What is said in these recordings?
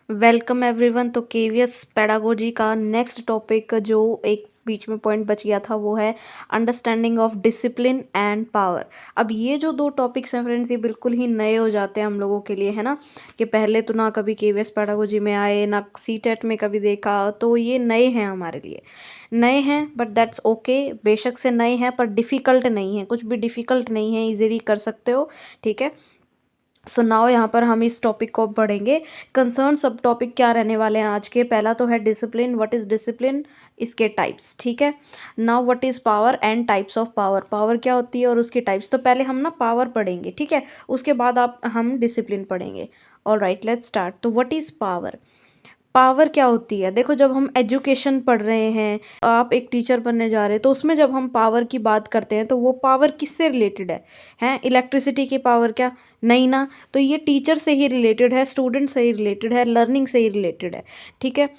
Welcome everyone. तो KVS pedagogy का next topic जो एक बीच में पॉइंट बच गया था वो है understanding of discipline and power. अब ये जो दो टॉपिक्स हैं फ्रेंड्स, ये बिल्कुल ही नए हो जाते हैं हम लोगों के लिए, है ना। कि पहले तो ना कभी केवीएस पेडागोजी में आए ना सीटेट में कभी देखा, तो ये नए हैं हमारे लिए। नए हैं बट दैट्स ओके, बेशक से नए हैं पर डिफ़िकल्ट नहीं है, कुछ भी डिफ़िकल्ट नहीं है, इजीली कर सकते हो। ठीक है। सो नाउ यहाँ पर हम इस टॉपिक को पढ़ेंगे। कंसर्न सब टॉपिक क्या रहने वाले हैं आज के। पहला तो है डिसिप्लिन, व्हाट इज़ डिसिप्लिन, इसके टाइप्स। ठीक है। Now what is power and types of power, power क्या होती है और उसके टाइप्स। तो पहले हम ना पावर पढ़ेंगे, ठीक है, उसके बाद हम डिसिप्लिन पढ़ेंगे। Alright, let's start. तो व्हाट इज़ पावर। पावर क्या होती है, देखो जब हम एजुकेशन पढ़ रहे हैं, आप एक टीचर बनने जा रहे हैं, तो उसमें जब हम पावर की बात करते हैं तो वो पावर किससे रिलेटेड है। हैं इलेक्ट्रिसिटी की पावर क्या, नहीं ना। तो ये टीचर से ही रिलेटेड है, स्टूडेंट से ही रिलेटेड है, लर्निंग से ही रिलेटेड है। ठीक है।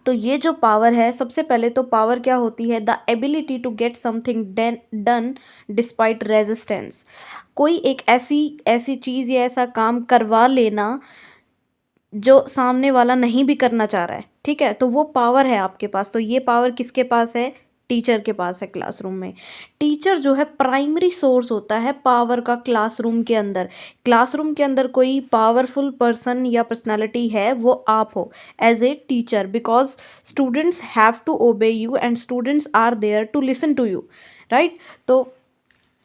तो ये जो पावर है, सबसे पहले तो पावर क्या होती है, the ability to get something done despite resistance. कोई एक ऐसी ऐसी चीज़ या ऐसा काम करवा लेना जो सामने वाला नहीं भी करना चाह रहा है। ठीक है। तो वो पावर है आपके पास। तो ये पावर किसके पास है, टीचर के पास है क्लासरूम में। टीचर जो है प्राइमरी सोर्स होता है पावर का क्लासरूम के अंदर। क्लासरूम के अंदर कोई पावरफुल पर्सन या पर्सनालिटी है, वो आप हो as a teacher, because students have to obey you and students are there to listen to you, right. तो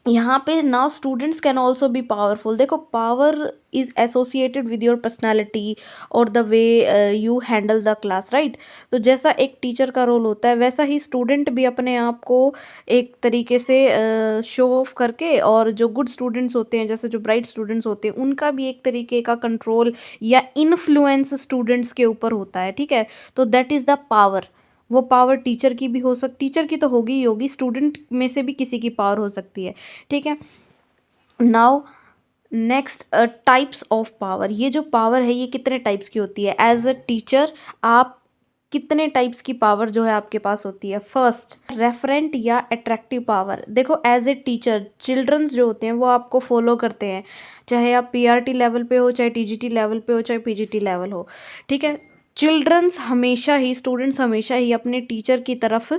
यहाँ पे now students can also be powerful. देखो power is associated with your personality और the way you handle the class, right. तो जैसा एक teacher का role होता है, वैसा ही स्टूडेंट भी अपने आप को एक तरीके से शो ऑफ करके, और जो गुड स्टूडेंट्स होते हैं, जैसे जो ब्राइट स्टूडेंट्स होते हैं, उनका भी एक तरीके का कंट्रोल या इन्फ्लुएंस स्टूडेंट्स के ऊपर होता है। ठीक है। तो दैट इज़ द पावर। वो पावर टीचर की भी हो सकती, टीचर की तो होगी ही होगी, स्टूडेंट में से भी किसी की पावर हो सकती है। ठीक है। Now next, types of power. ये जो पावर है ये कितने टाइप्स की होती है। एज अ टीचर आप कितने टाइप्स की पावर जो है आपके पास होती है। फर्स्ट, रेफरेंट या अट्रैक्टिव पावर। देखो एज ए टीचर चिल्ड्रंस जो होते हैं वो आपको फॉलो करते हैं, चाहे आप पीआरटी लेवल पे हो, चाहे टीजीटी लेवल पे हो, चाहे पीजीटी लेवल हो। ठीक है। चिल्ड्रंस हमेशा ही, स्टूडेंट्स हमेशा ही अपने टीचर की तरफ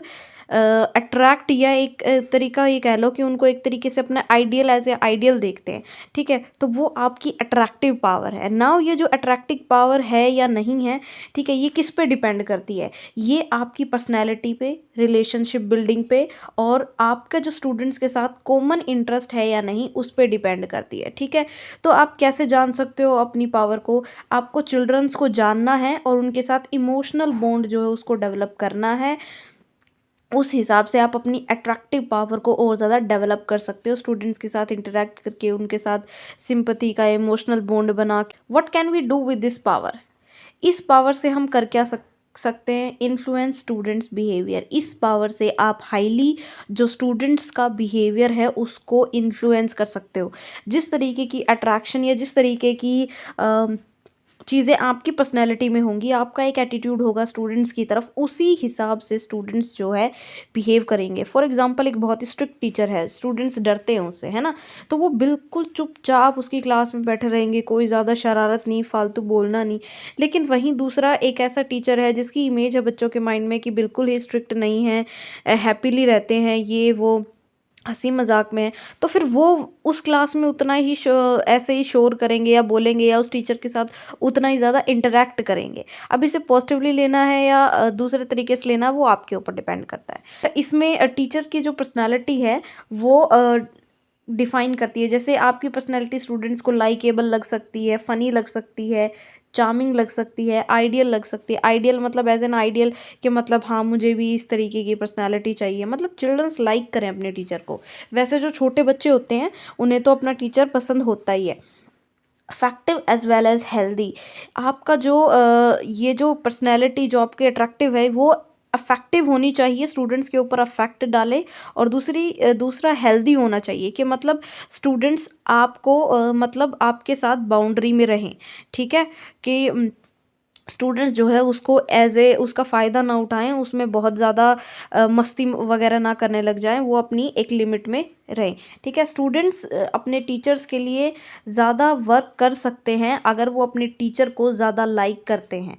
अट्रैक्ट, या एक तरीका ये कह लो कि उनको एक तरीके से अपना आइडियल एज ए आइडियल देखते हैं। ठीक है। तो वो आपकी अट्रैक्टिव पावर है। नाउ ये जो अट्रैक्टिव पावर है या नहीं है, ठीक है, ये किस पे डिपेंड करती है, ये आपकी पर्सनैलिटी पे, रिलेशनशिप बिल्डिंग पे, और आपका जो स्टूडेंट्स के साथ कॉमन इंटरेस्ट है या नहीं, उस पर डिपेंड करती है। ठीक है। तो आप कैसे जान सकते हो अपनी पावर को, आपको चिल्ड्रंस को जानना है और उनके साथ इमोशनल बॉन्ड जो है उसको डेवलप करना है। उस हिसाब से आप अपनी अट्रैक्टिव पावर को और ज़्यादा डेवलप कर सकते हो, स्टूडेंट्स के साथ इंटरेक्ट करके, उनके साथ सिंपथी का इमोशनल बॉन्ड बना के। What can we do with this power. इस पावर से हम कर क्या सकते हैं, इन्फ्लुएंस स्टूडेंट्स बिहेवियर। इस पावर से आप हाईली जो स्टूडेंट्स का बिहेवियर है उसको इन्फ्लुएंस कर सकते हो। जिस तरीके की अट्रैक्शन या जिस तरीके की चीज़ें आपकी पर्सनैलिटी में होंगी, आपका एक एटीट्यूड होगा स्टूडेंट्स की तरफ, उसी हिसाब से स्टूडेंट्स जो है बिहेव करेंगे। फॉर एग्जांपल एक बहुत ही स्ट्रिक्ट टीचर है, स्टूडेंट्स डरते हैं उससे, है ना। तो वो बिल्कुल चुपचाप उसकी क्लास में बैठे रहेंगे, कोई ज़्यादा शरारत नहीं, फालतू बोलना नहीं। लेकिन वहीं दूसरा एक ऐसा टीचर है जिसकी इमेज है बच्चों के माइंड में कि बिल्कुल ही स्ट्रिक्ट नहीं है, हैप्पीली रहते हैं, ये वो हंसी मजाक में है। तो फिर वो उस क्लास में उतना ही ऐसे ही शोर करेंगे या बोलेंगे, या उस टीचर के साथ उतना ही ज़्यादा इंटरेक्ट करेंगे। अब इसे पॉजिटिवली लेना है या दूसरे तरीके से लेना है, वो आपके ऊपर डिपेंड करता है। तो इसमें टीचर की जो पर्सनालिटी है वो डिफाइन करती है। जैसे आपकी पर्सनैलिटी स्टूडेंट्स को लाइकेबल लग सकती है, फ़नी लग सकती है, चार्मिंग लग सकती है, आइडियल लग सकती है। आइडियल मतलब एज एन आइडियल कि मतलब हाँ मुझे भी इस तरीके की पर्सनालिटी चाहिए, मतलब चिल्ड्रंस लाइक करें अपने टीचर को। वैसे जो छोटे बच्चे होते हैं उन्हें तो अपना टीचर पसंद होता ही है। Affective as well as healthy. आपका जो ये जो पर्सनैलिटी जो आपकी अट्रैक्टिव है वो अफेक्टिव होनी चाहिए, स्टूडेंट्स के ऊपर अफेक्ट डाले। और दूसरा हेल्दी होना चाहिए कि मतलब स्टूडेंट्स आपको मतलब आपके साथ बाउंड्री में रहें। ठीक है। कि स्टूडेंट्स जो है उसको एज ए उसका फ़ायदा ना उठाएं, उसमें बहुत ज़्यादा मस्ती वगैरह ना करने लग जाएं, वो अपनी एक लिमिट में रहें। ठीक है, स्टूडेंट्स अपने टीचर्स के लिए ज़्यादा वर्क कर सकते हैं अगर वो अपने टीचर को ज़्यादा लाइक करते हैं।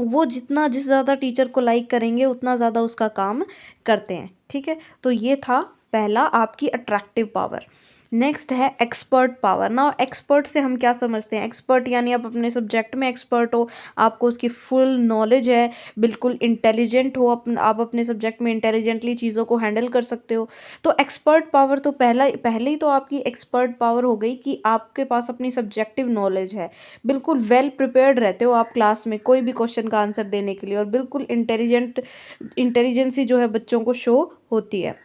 वो जिस ज़्यादा टीचर को लाइक करेंगे उतना ज़्यादा उसका काम करते हैं। ठीक है, तो ये था पहला आपकी अट्रैक्टिव पावर। नेक्स्ट है एक्सपर्ट पावर। नाउ एक्सपर्ट से हम क्या समझते हैं? एक्सपर्ट यानी आप अपने सब्जेक्ट में एक्सपर्ट हो, आपको उसकी फुल नॉलेज है, बिल्कुल इंटेलिजेंट हो, आप अपने सब्जेक्ट में इंटेलिजेंटली चीज़ों को हैंडल कर सकते हो। तो एक्सपर्ट पावर तो पहले ही तो आपकी एक्सपर्ट पावर हो गई कि आपके पास अपनी सब्जेक्टिव नॉलेज है, बिल्कुल वेल प्रिपेयर्ड रहते हो आप क्लास में कोई भी क्वेश्चन का आंसर देने के लिए, और बिल्कुल इंटेलिजेंसी जो है बच्चों को शो होती है।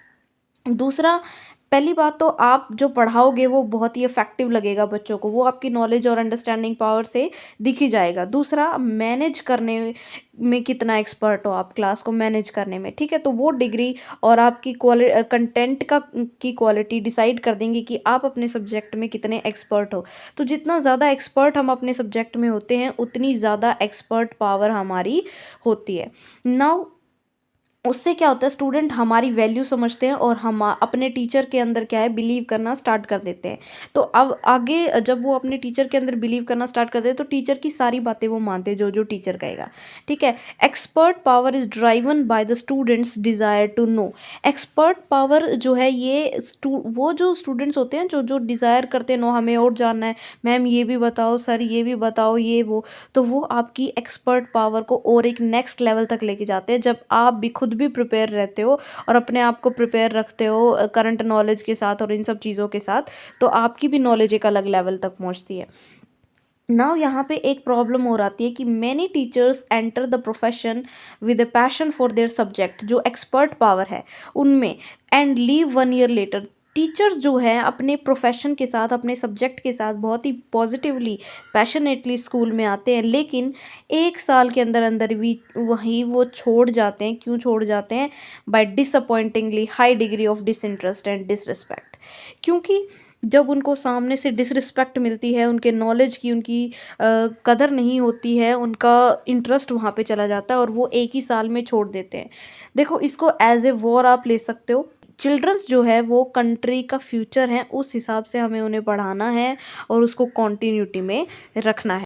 दूसरा, पहली बात तो आप जो पढ़ाओगे वो बहुत ही इफेक्टिव लगेगा बच्चों को, वो आपकी नॉलेज और अंडरस्टैंडिंग पावर से दिख ही जाएगा। दूसरा, मैनेज करने में कितना एक्सपर्ट हो आप, क्लास को मैनेज करने में। ठीक है, तो वो डिग्री और आपकी कंटेंट की क्वालिटी डिसाइड कर देंगे कि आप अपने सब्जेक्ट में कितने एक्सपर्ट हो। तो जितना ज़्यादा एक्सपर्ट हम अपने सब्जेक्ट में होते हैं उतनी ज़्यादा एक्सपर्ट पावर हमारी होती है। नाउ उससे क्या होता है, स्टूडेंट हमारी वैल्यू समझते हैं और हम अपने टीचर के अंदर क्या है, बिलीव करना स्टार्ट कर देते हैं। तो अब आगे जब वो अपने टीचर के अंदर बिलीव करना स्टार्ट कर देते हैं तो टीचर की सारी बातें वो मानते हैं, जो जो टीचर कहेगा। ठीक है, expert power is driven by the students desire to know. Expert power जो है ये वो जो स्टूडेंट्स होते हैं जो जो डिज़ायर करते हैं, नो हमें और जानना है, मैम ये भी बताओ, सर ये भी बताओ, ये वो, तो वो आपकी एक्सपर्ट पावर को और एक नेक्स्ट लेवल तक लेके जाते हैं जब आप भी खुद भी प्रिपेयर रहते हो और अपने आप को प्रिपेयर रखते हो करंट नॉलेज के साथ और इन सब चीज़ों के साथ, तो आपकी भी नॉलेज एक अलग लेवल तक पहुंचती है। नाउ यहाँ पे एक प्रॉब्लम और आती है कि many teachers enter the profession with a passion for their subject, जो एक्सपर्ट पावर है उनमें, and leave 1 year later. Teachers जो है अपने प्रोफेशन के साथ, अपने सब्जेक्ट के साथ बहुत ही पॉजिटिवली पैशनेटली स्कूल में आते हैं, लेकिन 1 साल के अंदर अंदर भी वही वो छोड़ जाते हैं। क्यों छोड़ जाते हैं? By disappointingly high degree of disinterest and disrespect. क्योंकि जब उनको सामने से डिसरिस्पेक्ट मिलती है, उनके नॉलेज की, उनकी कदर नहीं होती है, उनका इंटरेस्ट वहाँ पे चला जाता है और वो 1 ही साल में छोड़ देते हैं। देखो, इसको एज ए वॉर आप ले सकते हो। चिल्ड्रंस जो है वो कंट्री का फ्यूचर है, उस हिसाब से हमें उन्हें पढ़ाना है और उसको कॉन्टीन्यूटी में रखना है।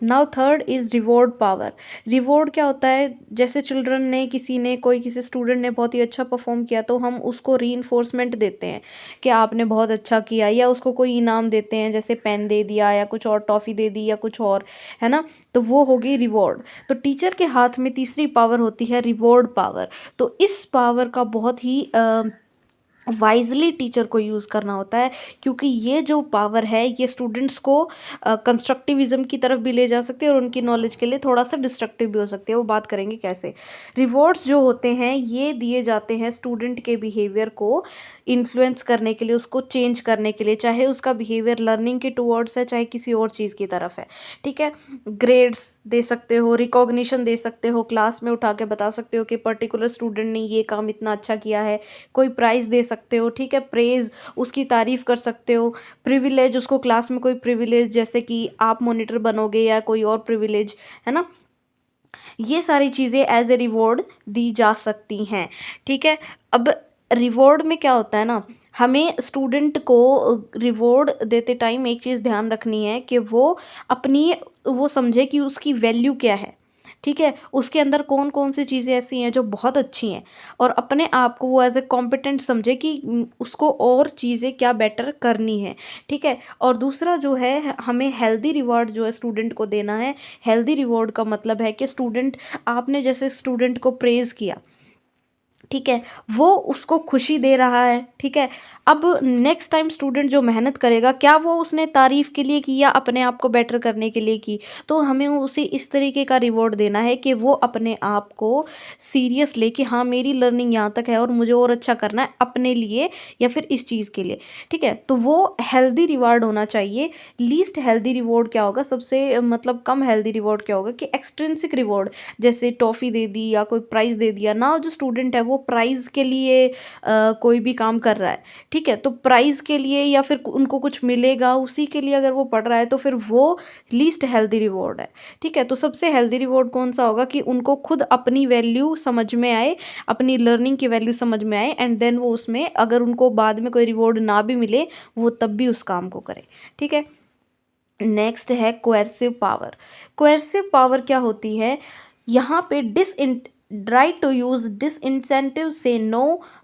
Now third is reward power. Reward क्या होता है? जैसे चिल्ड्रन ने किसी स्टूडेंट ने बहुत ही अच्छा परफॉर्म किया तो हम उसको रीइंफोर्समेंट देते हैं कि आपने बहुत अच्छा किया, या उसको कोई इनाम देते हैं, जैसे पेन दे दिया या कुछ और टॉफ़ी दे दी या कुछ और, है ना, तो वो होगी रिवॉर्ड। तो टीचर के हाथ में तीसरी पावर होती है रिवॉर्ड पावर। तो इस पावर का बहुत ही वाइजली टीचर को यूज़ करना होता है, क्योंकि ये जो पावर है ये स्टूडेंट्स को कंस्ट्रक्टिविज्म की तरफ भी ले जा सकती है और उनकी नॉलेज के लिए थोड़ा सा डिस्ट्रक्टिव भी हो सकती है। वो बात करेंगे कैसे। रिवॉर्ड्स जो होते हैं ये दिए जाते हैं स्टूडेंट के बिहेवियर को इन्फ्लुएंस करने के लिए, उसको चेंज करने के लिए, चाहे उसका बिहेवियर लर्निंग के टुवर्ड्स है चाहे किसी और चीज़ की तरफ है। ठीक है, ग्रेड्स दे सकते हो, रिकॉग्निशन दे सकते हो, क्लास में उठा के बता सकते हो कि पर्टिकुलर स्टूडेंट ने ये काम इतना अच्छा किया है, कोई प्राइज़ दे सकते हो। ठीक है, प्रेज, उसकी तारीफ़ कर सकते हो। प्रिविलेज, उसको क्लास में कोई प्रिविलेज, जैसे कि आप मॉनिटर बनोगे या कोई और प्रिविलेज, है ना, ये सारी चीज़ें एज ए रिवॉर्ड दी जा सकती हैं। ठीक है, अब रिवॉर्ड में क्या होता है ना, हमें स्टूडेंट को रिवॉर्ड देते टाइम एक चीज़ ध्यान रखनी है कि वो समझे कि उसकी वैल्यू क्या है। ठीक है, उसके अंदर कौन कौन सी चीज़ें ऐसी हैं जो बहुत अच्छी हैं, और अपने आप को वो एज ए कॉम्पिटेंट समझे कि उसको और चीज़ें क्या बेटर करनी है। ठीक है, और दूसरा जो है, हमें हेल्दी रिवॉर्ड जो है स्टूडेंट को देना है। हेल्दी रिवॉर्ड का मतलब है कि आपने जैसे स्टूडेंट को प्रेज़ किया, ठीक है, वो उसको खुशी दे रहा है। ठीक है, अब नेक्स्ट टाइम स्टूडेंट जो मेहनत करेगा, क्या वो उसने तारीफ़ के लिए की या अपने आप को बेटर करने के लिए की, तो हमें उसे इस तरीके का रिवॉर्ड देना है कि वो अपने आप को सीरियस ले कि हाँ मेरी लर्निंग यहाँ तक है और मुझे और अच्छा करना है अपने लिए या फिर इस चीज़ के लिए। ठीक है, तो वो हेल्दी रिवॉर्ड होना चाहिए। लीस्ट हेल्दी रिवॉर्ड क्या होगा, सबसे मतलब कम हेल्दी रिवॉर्ड क्या होगा कि एक्सट्रिंसिक रिवॉर्ड, जैसे टॉफ़ी दे दी या कोई प्राइज़ दे दिया ना, जो स्टूडेंट है वो प्राइज़ के लिए कोई भी काम कर रहा है, ठीक है, तो प्राइज़ के लिए या फिर उनको कुछ मिलेगा उसी के लिए अगर वो पढ़ रहा है तो फिर वो लीस्ट हेल्दी रिवॉर्ड है, ठीक है। तो सबसे हेल्दी रिवॉर्ड कौन सा होगा कि उनको खुद अपनी वैल्यू समझ में आए, अपनी लर्निंग की वैल्यू समझ में आए, एंड देन वो उसमें अगर उनको बाद में कोई रिवॉर्ड ना भी मिले वो तब भी उस काम को करें, ठीक है। नेक्स्ट है कोएर्सिव पावर। कोएर्सिव पावर क्या होती है, यहाँ पे right to use disincentive, say no,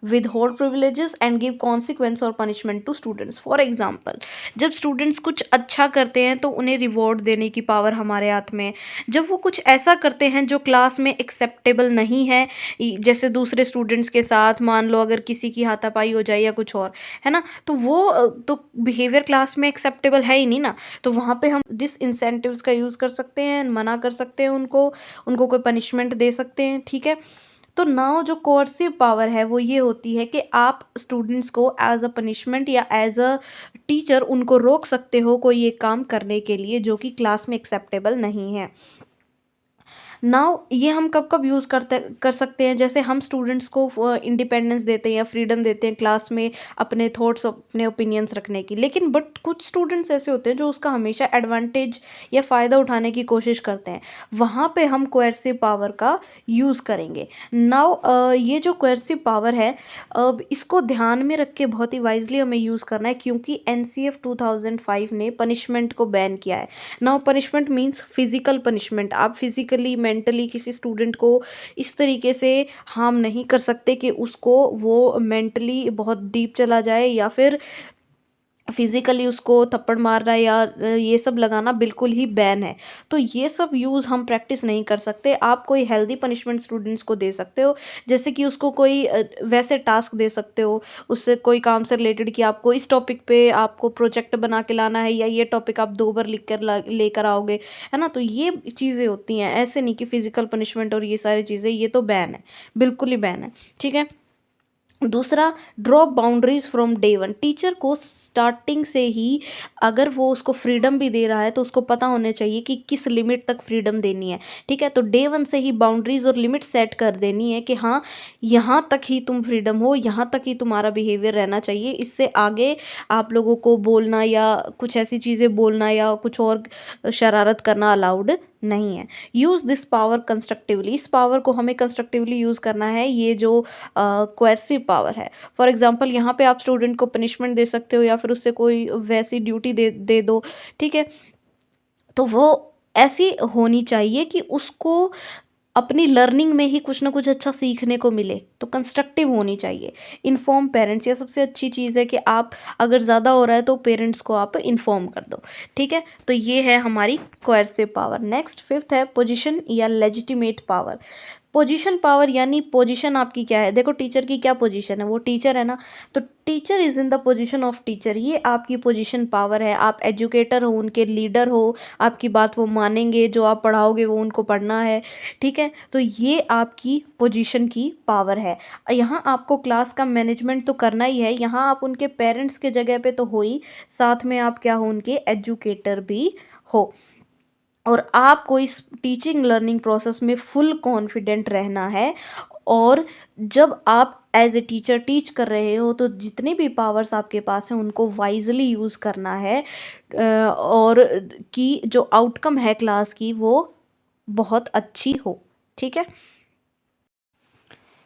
withhold privileges and give consequence or punishment to students. For example, जब स्टूडेंट्स कुछ अच्छा करते हैं तो उन्हें रिवॉर्ड देने की पावर हमारे हाथ में है। जब वो कुछ ऐसा करते हैं जो क्लास में एक्सेप्टेबल नहीं है, जैसे दूसरे स्टूडेंट्स के साथ मान लो अगर किसी की हाथापाई हो जाए या कुछ और, है ना, तो वो तो बिहेवियर क्लास में एक्सेप्टेबल है ही नहीं ना, तो वहाँ पे हम डिसइंसेंटिव्स का यूज़ कर सकते हैं, मना कर सकते हैं उनको कोई पनिशमेंट दे सकते हैं, ठीक है। तो नाउ जो कोर्सिव पावर है वो ये होती है कि आप स्टूडेंट्स को एज अ पनिशमेंट या एज अ टीचर उनको रोक सकते हो कोई एक काम करने के लिए जो कि क्लास में एक्सेप्टेबल नहीं है। नाउ ये हम कब कब यूज़ कर सकते हैं, जैसे हम स्टूडेंट्स को इंडिपेंडेंस देते हैं या फ्रीडम देते हैं क्लास में अपने थॉट्स अपने ओपिनियंस रखने की, लेकिन बट कुछ स्टूडेंट्स ऐसे होते हैं जो उसका हमेशा एडवांटेज या फ़ायदा उठाने की कोशिश करते हैं, वहाँ पे हम कोएर्सिव पावर का यूज़ करेंगे। नाउ ये जो कोएर्सिव पावर है इसको ध्यान में रख के बहुत ही वाइजली हमें यूज़ करना है, क्योंकि NCF 2005 ने पनिशमेंट को बैन किया है। Now punishment means physical punishment, आप फिजिकली मेंटली किसी स्टूडेंट को इस तरीके से हार्म नहीं कर सकते कि उसको वो मेंटली बहुत डीप चला जाए या फिर फिज़िकली उसको थप्पड़ मारना या ये सब लगाना बिल्कुल ही बैन है। तो ये सब यूज़ हम प्रैक्टिस नहीं कर सकते। आप कोई हेल्दी पनिशमेंट स्टूडेंट्स को दे सकते हो, जैसे कि उसको कोई वैसे टास्क दे सकते हो, उससे कोई काम से रिलेटेड कि आपको इस टॉपिक पे आपको प्रोजेक्ट बना के लाना है या ये टॉपिक आप 2 बार लिख कर लेकर आओगे, है ना? तो ये चीज़ें होती हैं, ऐसे नहीं कि फ़िज़िकल पनिशमेंट और ये सारी चीज़ें, ये तो बैन है, बिल्कुल ही बैन है, ठीक है? दूसरा, drop boundaries from day one. Teacher को स्टार्टिंग से ही अगर वो उसको फ्रीडम भी दे रहा है तो उसको पता होना चाहिए कि किस लिमिट तक फ्रीडम देनी है, ठीक है। तो डे वन से ही बाउंड्रीज और लिमिट सेट कर देनी है कि हाँ, यहाँ तक ही तुम फ्रीडम हो, यहाँ तक ही तुम्हारा बिहेवियर रहना चाहिए, इससे आगे आप लोगों को बोलना या कुछ ऐसी चीज़ें बोलना या कुछ और शरारत करना अलाउड नहीं है। Use this power constructively. इस पावर को हमें कंस्ट्रक्टिवली यूज़ करना है, ये जो कोएर्सिव पावर है। फॉर एग्जांपल यहाँ पे आप स्टूडेंट को पनिशमेंट दे सकते हो या फिर उससे कोई वैसी ड्यूटी दे दो, ठीक है। तो वो ऐसी होनी चाहिए कि उसको अपनी लर्निंग में ही कुछ ना कुछ अच्छा सीखने को मिले, तो कंस्ट्रक्टिव होनी चाहिए। इन्फॉर्म पेरेंट्स, ये सबसे अच्छी चीज़ है कि आप अगर ज़्यादा हो रहा है तो पेरेंट्स को आप इन्फॉर्म कर दो, ठीक है। तो ये है हमारी कोएर्सिव पावर। नेक्स्ट फिफ्थ है पोजीशन या लेजिटिमेट पावर। पोजीशन पावर यानी पोजीशन आपकी क्या है, देखो टीचर की क्या पोजीशन है, वो टीचर है ना, तो teacher is in the position of teacher, ये आपकी पोजीशन पावर है। आप एजुकेटर हो, उनके लीडर हो, आपकी बात वो मानेंगे, जो आप पढ़ाओगे वो उनको पढ़ना है, ठीक है। तो ये आपकी पोजीशन की पावर है। यहाँ आपको क्लास का मैनेजमेंट तो करना ही है, यहाँ आप उनके पेरेंट्स के जगह पे तो हो ही, साथ में आप क्या हो, उनके एजुकेटर भी हो, और आपको इस टीचिंग लर्निंग प्रोसेस में फुल कॉन्फिडेंट रहना है। और जब आप एज ए टीचर टीच कर रहे हो तो जितने भी पावर्स आपके पास हैं उनको वाइजली यूज़ करना है, और कि जो आउटकम है क्लास की वो बहुत अच्छी हो, ठीक है।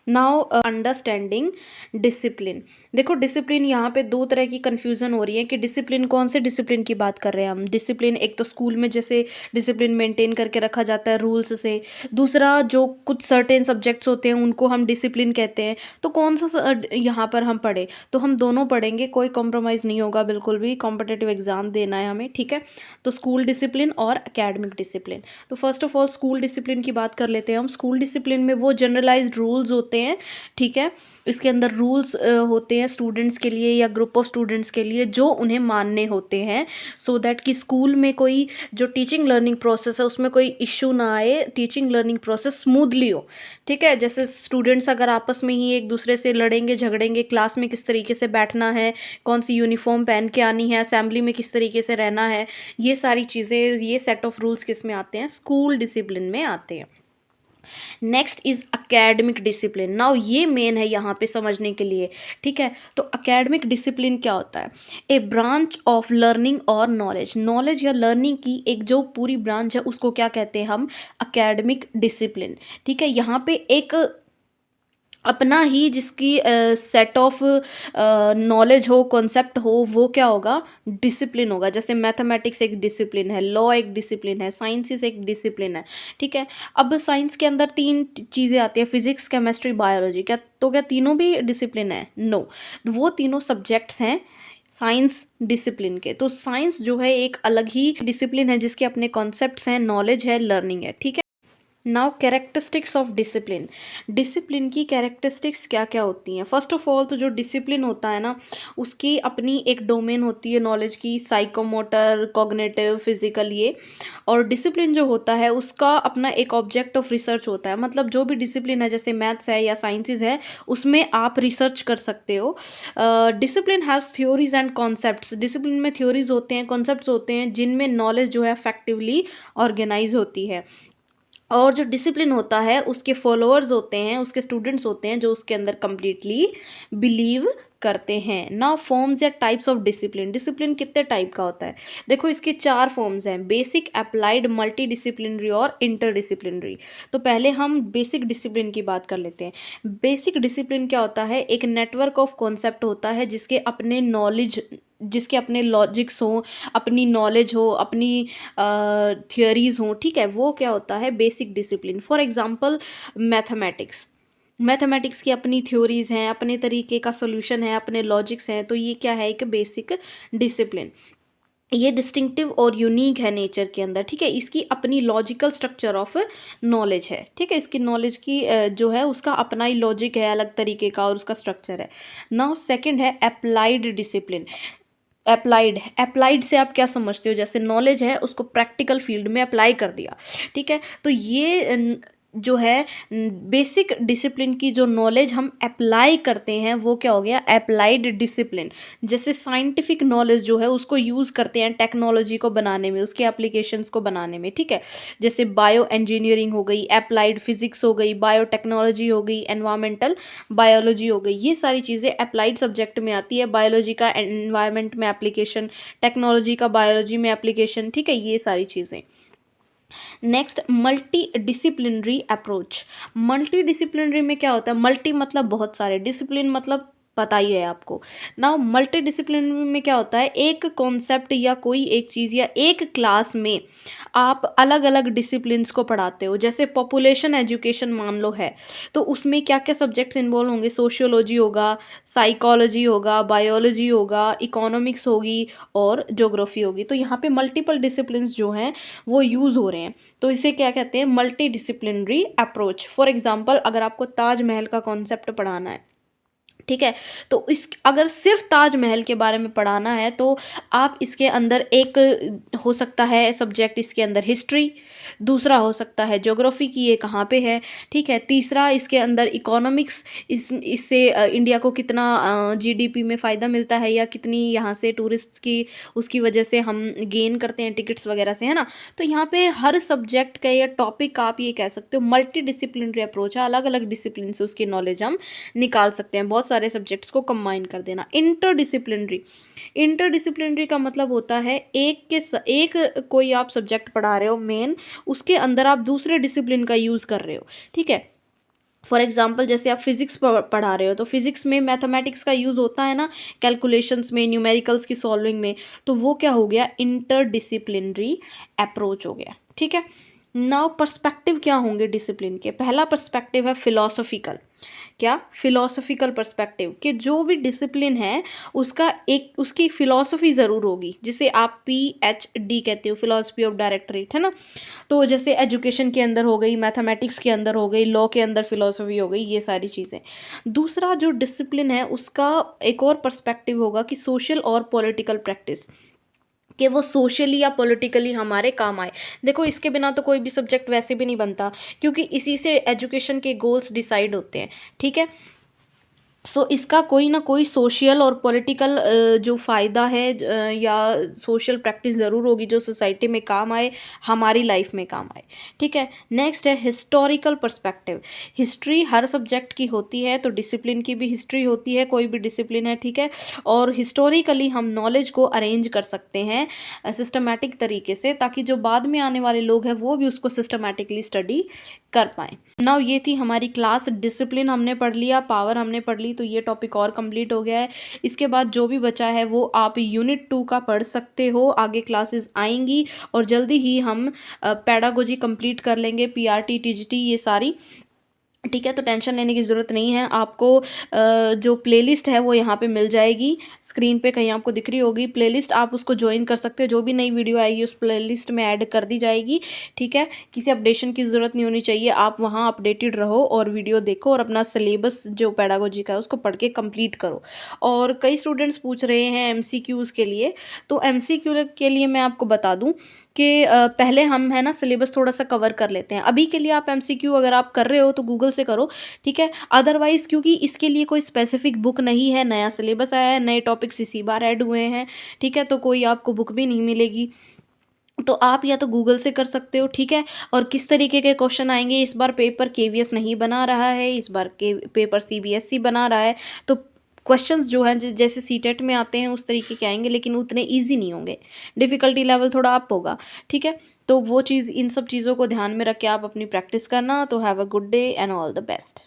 Now understanding discipline. देखो डिसिप्लिन, यहाँ पे दो तरह की कन्फ्यूज़न हो रही है कि डिसिप्लिन, कौन से डिसिप्लिन की बात कर रहे हैं हम। डिसिप्लिन एक तो स्कूल में जैसे डिसिप्लिन मेंटेन करके रखा जाता है रूल्स से, दूसरा जो कुछ सर्टेन सब्जेक्ट्स होते हैं उनको हम डिसिप्लिन कहते हैं। तो कौन सा यहाँ पर हम पढ़े, तो हम दोनों पढ़ेंगे, कोई कॉम्प्रोमाइज़ नहीं होगा, बिल्कुल भी। कॉम्पिटिटिव एग्जाम देना है हमें, ठीक है। तो स्कूल डिसिप्लिन और एकेडमिक डिसिप्लिन। तो first of all school discipline की बात कर लेते हैं हम। स्कूल डिसिप्लिन में वो जनरलाइज्ड रूल्स होते हैं, ठीक है। इसके अंदर रूल्स होते हैं स्टूडेंट्स के लिए या ग्रुप ऑफ स्टूडेंट्स के लिए जो उन्हें मानने होते हैं, सो दैट कि स्कूल में कोई जो टीचिंग लर्निंग प्रोसेस है उसमें कोई इश्यू ना आए, टीचिंग लर्निंग प्रोसेस स्मूथली हो, ठीक है। जैसे स्टूडेंट्स अगर आपस में ही एक दूसरे से लड़ेंगे झगड़ेंगे, क्लास में किस तरीके से बैठना है, कौन सी यूनिफॉर्म पहन के आनी है, असेंबली में किस तरीके से रहना है, ये सारी चीज़ें, ये सेट ऑफ रूल्स किस में आते हैं, स्कूल डिसिप्लिन में आते हैं। Next is academic discipline. Now ये मेन है यहाँ पे समझने के लिए, ठीक है। तो अकेडमिक डिसिप्लिन क्या होता है? ए ब्रांच ऑफ लर्निंग और नॉलेज, नॉलेज या लर्निंग की एक जो पूरी ब्रांच है उसको क्या कहते हैं हम? अकेडमिक डिसिप्लिन, ठीक है। यहाँ पे एक अपना ही जिसकी सेट ऑफ नॉलेज हो, कॉन्सेप्ट हो, वो क्या होगा? डिसिप्लिन होगा। जैसे मैथमेटिक्स एक डिसिप्लिन है, लॉ एक डिसिप्लिन है, साइंसेस एक डिसिप्लिन है, ठीक है। अब साइंस के अंदर तीन चीज़ें आती है, फिजिक्स, केमिस्ट्री, बायोलॉजी। क्या तीनों भी डिसिप्लिन है? नो, वो तीनों सब्जेक्ट्स हैं साइंस डिसिप्लिन के। तो साइंस जो है एक अलग ही डिसिप्लिन है जिसके अपने कॉन्सेप्ट्स हैं, नॉलेज है, लर्निंग है, ठीक है। Now characteristics of discipline, discipline की कैरेक्टरिस्टिक्स क्या क्या होती हैं? फर्स्ट ऑफ ऑल तो जो डिसिप्लिन होता है ना, उसकी अपनी एक डोमेन होती है नॉलेज की, साइकोमोटर, कॉग्निटिव, फिजिकल, ये। और डिसिप्लिन जो होता है उसका अपना एक ऑब्जेक्ट ऑफ रिसर्च होता है। मतलब जो भी डिसिप्लिन है, जैसे मैथ्स है या साइंसेज है, उसमें आप रिसर्च कर सकते हो। Discipline has theories and concepts, discipline में थ्योरीज होते हैं, कॉन्सेप्ट्स होते हैं, जिनमें नॉलेज जो है इफेक्टिवली ऑर्गेनाइज होती है। और जो डिसिप्लिन होता है उसके फॉलोअर्स होते हैं, उसके स्टूडेंट्स होते हैं जो उसके अंदर कंप्लीटली बिलीव करते हैं। ना फॉर्म्स या टाइप्स ऑफ डिसिप्लिन, डिसिप्लिन कितने टाइप का होता है? देखो इसके 4 फॉर्म्स हैं, बेसिक, अप्लाइड, मल्टी डिसिप्लिनरी और इंटर डिसिप्लिनरी। तो पहले हम बेसिक डिसिप्लिन की बात कर लेते हैं। बेसिक डिसिप्लिन क्या होता है? एक नेटवर्क ऑफ कॉन्सेप्ट होता है जिसके अपने नॉलेज, जिसके अपने लॉजिक्स हों, अपनी नॉलेज हो, अपनी थियोरीज हों, ठीक है। वो क्या होता है? Basic discipline. For example mathematics, mathematics की अपनी थ्योरीज हैं, अपने तरीके का सोल्यूशन है, अपने लॉजिक्स हैं। तो ये क्या है? एक बेसिक डिसिप्लिन। ये डिस्टिंक्टिव और यूनिक है नेचर के अंदर, ठीक है। इसकी अपनी लॉजिकल स्ट्रक्चर ऑफ नॉलेज है, ठीक है। इसकी नॉलेज की जो है उसका अपना ही लॉजिक है, अलग तरीके का, और उसका स्ट्रक्चर है। नाउ सेकंड है अप्लाइड डिसिप्लिन। अप्लाइड से आप क्या समझते हो? जैसे नॉलेज है उसको प्रैक्टिकल फील्ड में अप्लाई कर दिया, ठीक है। तो ये जो है बेसिक डिसिप्लिन की जो नॉलेज हम अप्लाई करते हैं वो क्या हो गया? Applied discipline. जैसे साइंटिफिक नॉलेज जो है उसको यूज़ करते हैं टेक्नोलॉजी को बनाने में, उसके एप्लीकेशंस को बनाने में, ठीक है। जैसे बायो इंजीनियरिंग हो गई, अप्लाइड फिजिक्स हो गई, बायोटेक्नोलॉजी हो गई, एनवायरमेंटल बायोलॉजी हो गई। ये सारी चीज़ें अप्लाइड सब्जेक्ट में आती है। बायोलॉजी का एनवायरमेंट में एप्लीकेशन, टेक्नोलॉजी का बायोलॉजी में एप्लीकेशन, ठीक है। ये सारी चीज़ें। Next multi disciplinary approach. Multi disciplinary में क्या होता है? मल्टी मतलब बहुत सारे, डिसिप्लिन मतलब पता ही है आपको ना। मल्टी डिसिप्लिनरी में क्या होता है? एक कॉन्सेप्ट या कोई एक चीज़ या एक क्लास में आप अलग अलग डिसिप्लिन्स को पढ़ाते हो। जैसे पॉपुलेशन एजुकेशन मान लो है, तो उसमें क्या क्या सब्जेक्ट्स इन्वॉल्व होंगे? सोशियोलॉजी होगा, साइकोलॉजी होगा, बायोलॉजी होगा, इकोनॉमिक्स होगी और ज्योग्राफी होगी। तो यहाँ पे मल्टीपल डिसिप्लिन्स जो हैं वो यूज़ हो रहे हैं। तो इसे क्या कहते हैं? Multi disciplinary approach. For example अगर आपको ताजमहल का कॉन्सेप्ट पढ़ाना है, ठीक है, तो इस अगर सिर्फ ताजमहल के बारे में पढ़ाना है तो आप इसके अंदर एक हो सकता है सब्जेक्ट, इसके अंदर हिस्ट्री, दूसरा हो सकता है ज्योग्राफी की ये कहाँ पे है, ठीक है, तीसरा इसके अंदर इकोनॉमिक्स, इससे इंडिया को कितना जीडीपी में फ़ायदा मिलता है या कितनी यहाँ से टूरिस्ट की उसकी वजह से हम गेन करते हैं टिकट्स वगैरह से, है ना। तो यहाँ पे हर सब्जेक्ट का या टॉपिक आप ये कह सकते हो मल्टी डिसिप्लिनरी अप्रोच है। अलग अलग डिसिप्लिन से उसकी नॉलेज हम निकाल सकते हैं, बहुत सारे सब्जेक्ट्स को कंबाइन कर देना। इंटरडिसिप्लिनरी, इंटरडिसिप्लिनरी का मतलब होता है एक कोई आप सब्जेक्ट पढ़ा रहे हो मेन, उसके अंदर आप दूसरे डिसिप्लिन का यूज़ कर रहे हो, ठीक है। फॉर एग्जाम्पल जैसे आप फिजिक्स पढ़ा रहे हो तो फिजिक्स में मैथमेटिक्स का यूज़ होता है ना, कैलकुलेशंस में, न्यूमेरिकल्स की सॉल्विंग में। तो वो क्या हो गया? इंटरडिसिप्लिनरी अप्रोच हो गया, ठीक है। नाउ पर्सपेक्टिव क्या होंगे डिसिप्लिन के? पहला पर्सपेक्टिव है फिलोसॉफिकल। क्या? फिलोसॉफिकल पर्सपेक्टिव, कि जो भी डिसिप्लिन है उसका एक उसकी फिलॉसफी ज़रूर होगी, जिसे आप PhD कहते हो, फिलोसफी ऑफ डायरेक्टरेट, है ना। तो जैसे एजुकेशन के अंदर हो गई, मैथमेटिक्स के अंदर हो गई, लॉ के अंदर फिलोसफी हो गई, ये सारी चीज़ें। दूसरा जो डिसिप्लिन है उसका एक और पर्सपेक्टिव होगा कि सोशल और पॉलिटिकल प्रैक्टिस, कि वो सोशली या पॉलिटिकली हमारे काम आए। देखो इसके बिना तो कोई भी सब्जेक्ट वैसे भी नहीं बनता, क्योंकि इसी से एजुकेशन के गोल्स डिसाइड होते हैं, ठीक है। सो इसका कोई ना कोई सोशल और पॉलिटिकल जो फ़ायदा है या सोशल प्रैक्टिस ज़रूर होगी जो सोसाइटी में काम आए, हमारी लाइफ में काम आए। ठीक है, नेक्स्ट है हिस्टोरिकल पर्सपेक्टिव। हिस्ट्री हर सब्जेक्ट की होती है, तो डिसिप्लिन की भी हिस्ट्री होती है, कोई भी डिसिप्लिन है। ठीक है, और हिस्टोरिकली हम नॉलेज को अरेंज कर सकते हैं सिस्टमैटिक तरीके से, ताकि जो बाद में आने वाले लोग हैं वो भी उसको सिस्टमैटिकली स्टडी कर पाएँ। नाउ ये थी हमारी क्लास। डिसिप्लिन हमने पढ़ लिया, पावर हमने पढ़ ली, तो ये टॉपिक और कंप्लीट हो गया है। इसके बाद जो भी बचा है वो आप यूनिट 2 का पढ़ सकते हो, आगे क्लासेस आएंगी और जल्दी ही हम पेडागोजी कंप्लीट कर लेंगे, पीआरटी, टीजीटी, ये सारी। ठीक है, तो टेंशन लेने की ज़रूरत नहीं है। आपको जो प्लेलिस्ट है वो यहाँ पे मिल जाएगी, स्क्रीन पे कहीं आपको दिख रही होगी प्लेलिस्ट, आप उसको ज्वाइन कर सकते हो। जो भी नई वीडियो आएगी उस प्लेलिस्ट में ऐड कर दी जाएगी। ठीक है, किसी अपडेशन की ज़रूरत नहीं होनी चाहिए, आप वहाँ अपडेटेड रहो और वीडियो देखो और अपना सिलेबस जो पेडागोजी का है उसको पढ़ के कंप्लीट करो। और कई स्टूडेंट्स पूछ रहे हैं एमसीक्यूज़ के लिए, तो एमसीक्यू के लिए मैं आपको बता दूँ कि पहले हम है ना सिलेबस थोड़ा सा कवर कर लेते हैं। अभी के लिए आप एमसीक्यू अगर आप कर रहे हो तो गूगल से करो। ठीक है, अदरवाइज़ क्योंकि इसके लिए कोई स्पेसिफिक बुक नहीं है, नया सिलेबस आया है, नए टॉपिक्स इसी बार ऐड हुए हैं। ठीक है, तो कोई आपको बुक भी नहीं मिलेगी, तो आप या तो गूगल से कर सकते हो। ठीक है, और किस तरीके के क्वेश्चन आएंगे, इस बार पेपर केवीएस नहीं बना रहा है, इस बार के पेपर सीबीएसई बना रहा है, तो क्वेश्चंस जो हैं जैसे सीटेट में आते हैं उस तरीके के आएंगे, लेकिन उतने इजी नहीं होंगे, डिफ़िकल्टी लेवल थोड़ा अप होगा। ठीक है, तो वो चीज़, इन सब चीज़ों को ध्यान में रख के आप अपनी प्रैक्टिस करना। तो have a good day and all the best.